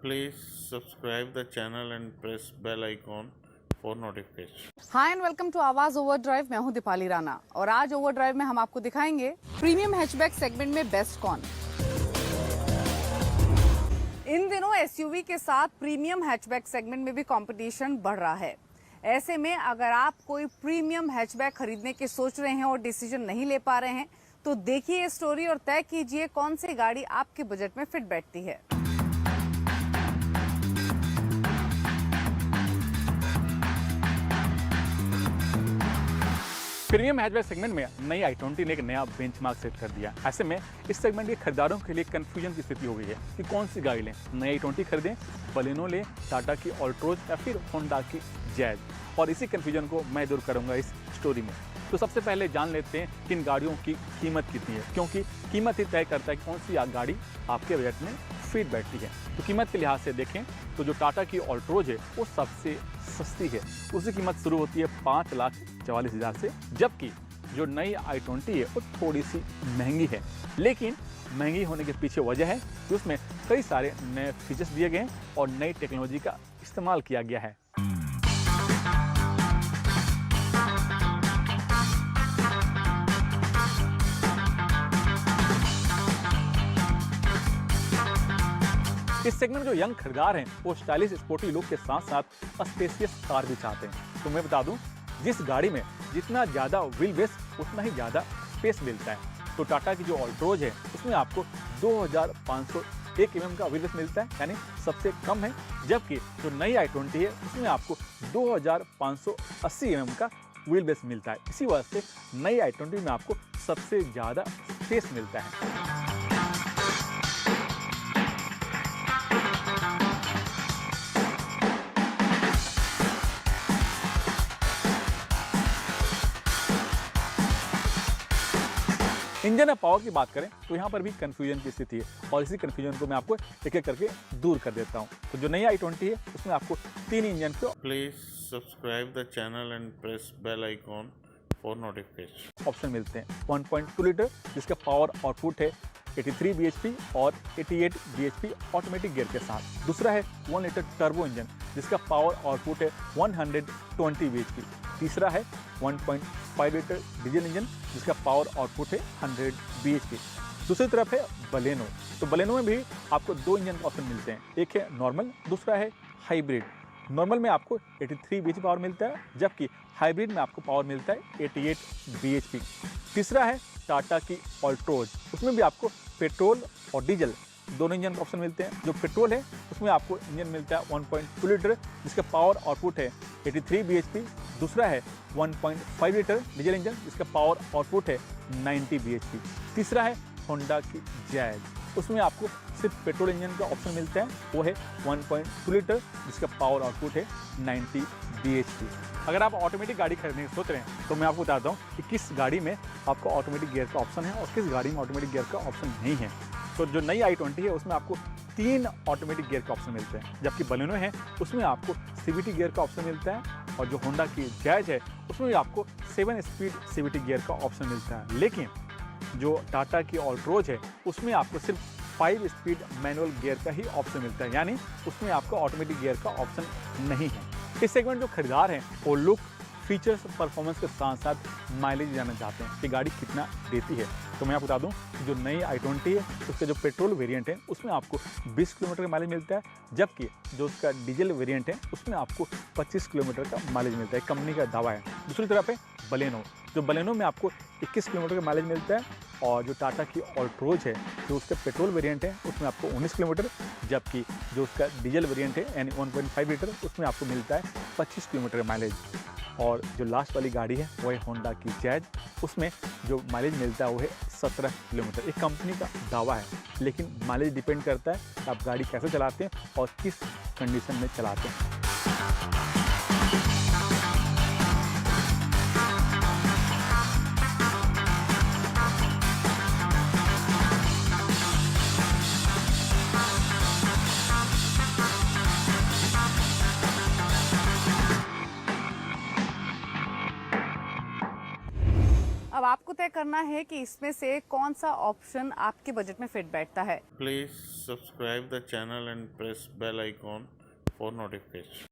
Please subscribe the channel and press bell icon for notification. Hi and welcome to Awaaz overdrive. मैं हूं दीपाली राणा और आज overdrive में हम आपको दिखाएंगे प्रीमियम हैचबैक सेगमेंट में बेस्ट कौन। इन दिनों एसयूवी के साथ प्रीमियम हैचबैक सेगमेंट में भी कंपटीशन बढ़ रहा है। ऐसे में अगर आप कोई प्रीमियम हैचबैक खरीदने की सोच रहे हैं और डिसीजन नहीं ले पा रहे हैं तो देखिए ये स्टोरी और तय कीजिए कौन सी गाड़ी आपके बजट में फिट बैठती है। प्रीमियम हैचबैक सेगमेंट में नई i20 ने एक नया बेंचमार्क सेट कर दिया। ऐसे में इस सेगमेंट के खरीदारों के लिए कंफ्यूजन की स्थिति हो गई है कि कौन सी गाड़ी लें। नई i20 खरीदें, बलेनो लें, टाटा की ऑल्ट्रोज या फिर होंडा की जैज। और इसी कंफ्यूजन को मैं दूर करूंगा इस स्टोरी में। तो सबसे पहले जान लेते हैं कि इन गाड़ियों की कीमत कितनी है, क्योंकि कीमत ही तय करता है कि कौन सी गाड़ी आपके बजट में फिट बैठती है। तो कीमत के लिहाज से देखें तो जो टाटा की ऑल्ट्रोज है वो सबसे सस्ती है। उसकी कीमत शुरू होती है 5,44,000 से, जबकि जो नई i20 है वो थोड़ी सी महंगी है। लेकिन महंगी होने के पीछे वजह है कि उसमें कई सारे नए फीचर्स दिए गए हैं और नई टेक्नोलॉजी का इस्तेमाल किया गया है। इस सेगमेंट जो यंग खरीदार हैं वो स्टाइलिश स्पोर्टी लुक के साथ साथ स्पेशियस कार भी चाहते हैं। तो मैं बता दूं, जिस गाड़ी में जितना ज़्यादा व्हील बेस उतना ही ज़्यादा स्पेस मिलता है। तो टाटा की जो ऑल्ट्रोज है उसमें आपको 2501 mm का व्हील बेस मिलता है, यानी सबसे कम है। जबकि जो नई i20 है उसमें आपको 2580 mm का व्हील बेस मिलता है। इसी वजह से नई i20 में आपको सबसे ज़्यादा स्पेस मिलता है। इंजन और पावर की बात करें तो यहाँ पर भी कंफ्यूजन की स्थिति है और इसी कंफ्यूजन को मैं आपको एक एक करके दूर कर देता हूँ। तो जो नई i20 है उसमें आपको 3 इंजन के Please subscribe the channel and press bell icon for notification. Option मिलते हैं। 1.2 लीटर जिसका पावर आउटपुट है 83 bhp और 88 bhp ऑटोमेटिक गियर के साथ। दूसरा है 1 लीटर टर्बो इंजन जिसका पावर आउटपुट है 120 bhp। तीसरा है 1.5 लीटर डीजल इंजन जिसका पावर आउटपुट है 100 bhp। दूसरी तरफ है बलेनो। तो बलेनो में भी आपको 2 इंजन का ऑप्शन मिलते हैं, एक है नॉर्मल, दूसरा है हाइब्रिड। नॉर्मल में आपको 83 bhp पावर मिलता है, जबकि हाइब्रिड में आपको पावर मिलता है 88 bhp। तीसरा है टाटा की ऑल्ट्रोज, उसमें भी आपको पेट्रोल और डीजल दोनों इंजन का ऑप्शन मिलते हैं। जो पेट्रोल है उसमें आपको इंजन मिलता है 1.2 लीटर जिसका पावर आउटपुट है 83 bhp। दूसरा है 1.5 लीटर डीजल इंजन जिसका पावर आउटपुट है 90 bhp। तीसरा है होंडा की जैज, उसमें आपको सिर्फ पेट्रोल इंजन का ऑप्शन मिलता है, वो है 1.2 लीटर जिसका पावर आउटपुट है 90 bhp। अगर आप ऑटोमेटिक गाड़ी खरीदने की सोच रहे हैं तो मैं आपको बताता हूँ कि किस गाड़ी में आपको ऑटोमेटिक गियर का ऑप्शन है और किस गाड़ी में ऑटोमेटिक गियर का ऑप्शन नहीं है। तो जो नई i20 है उसमें आपको 3 ऑटोमेटिक गियर का ऑप्शन मिलते हैं, जबकि बलेनो है उसमें आपको CVT गियर का ऑप्शन मिलता है और जो होंडा की जैज है उसमें भी आपको 7 स्पीड CVT गियर का ऑप्शन मिलता है। लेकिन जो टाटा की ऑल्ट्रोज है उसमें आपको सिर्फ 5 स्पीड मैनुअल गियर का ही ऑप्शन मिलता है, यानी उसमें आपको ऑटोमेटिक गियर का ऑप्शन नहीं है। इस सेगमेंट जो खरीदार हैं वो लुक, फीचर्स, परफॉर्मेंस के साथ साथ माइलेज जानना चाहते हैं कि गाड़ी कितना देती है। तो मैं आपको बता दूं कि जो नई i20 है उसका जो पेट्रोल वेरिएंट है उसमें आपको 20 किलोमीटर का माइलेज मिलता है, जबकि जो उसका डीजल वेरिएंट है उसमें आपको 25 किलोमीटर का माइलेज मिलता है, कंपनी का दावा है। दूसरी तरफ है बलेनो। जो बलेनो में आपको 21 किलोमीटर का माइलेज मिलता है और जो टाटा की ऑल्ट्रोज है जो उसका पेट्रोल वेरिएंट है उसमें आपको 19 किलोमीटर, जबकि जो उसका डीजल वेरिएंट है यानी 1.5 लीटर उसमें आपको मिलता है 25 किलोमीटर का माइलेज। और जो लास्ट वाली गाड़ी है वो है होंडा की जैज, उसमें जो माइलेज मिलता है वो है 17 किलोमीटर। एक कंपनी का दावा है, लेकिन माइलेज डिपेंड करता है कि आप गाड़ी कैसे चलाते हैं और किस कंडीशन में चलाते हैं। अब आपको तय करना है कि इसमें से कौन सा ऑप्शन आपके बजट में फिट बैठता है। Please subscribe the channel and press bell icon for notification.